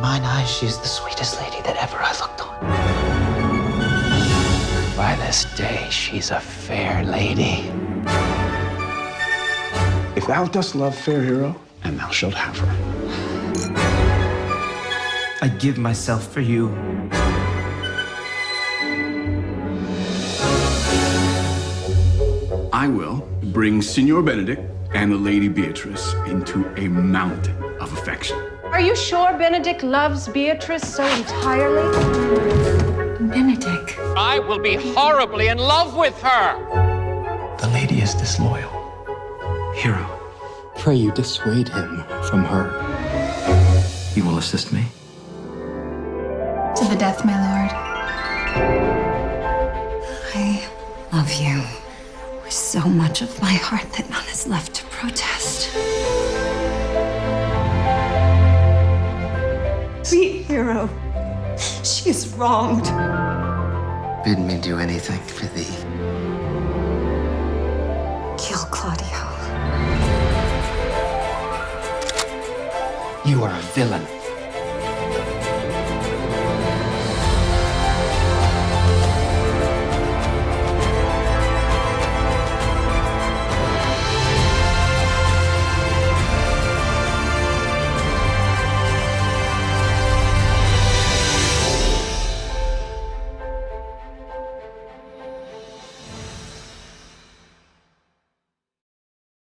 mine eyes, she is the sweetest lady that ever I looked on. By this day, she's a fair lady. If thou dost love fair hero, and thou shalt have her. I give myself for you. I will bring Signor Benedict and the Lady Beatrice into a mountain of affection. Are you sure Benedict loves Beatrice so entirely? Benedict. I will be horribly in love with her. The lady is disloyal. Hero, Pray you dissuade him from her. you will assist me? To the death, my lord. I love you with so much of my heart that none is left to protest. Sweet hero, she is wronged. Bid me do anything for thee. Kill Claudio. You are a villain.